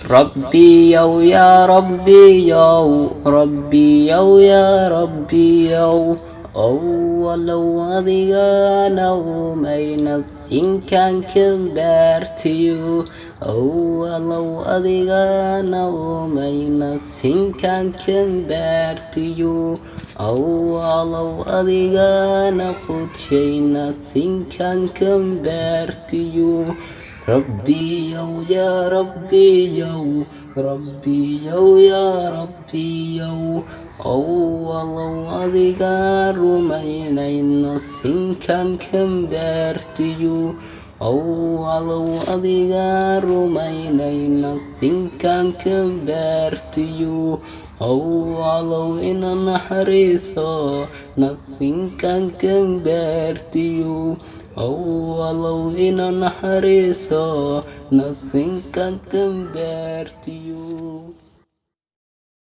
ربي يا ربي ربي يا ربي أولو أضيغانا may nothing can compare to you أولو أضيغانا may nothing can compare to you أولو أضيغانا قد شيء nothing can compare to you ربي يا ربي ربي يا ربي أول أذكار رمينا nothing can compare to you أول أذكار رمينا nothing can compare to you أول إن نحرث nothing can compare to you أولو إن نحرث nothing can compare to you.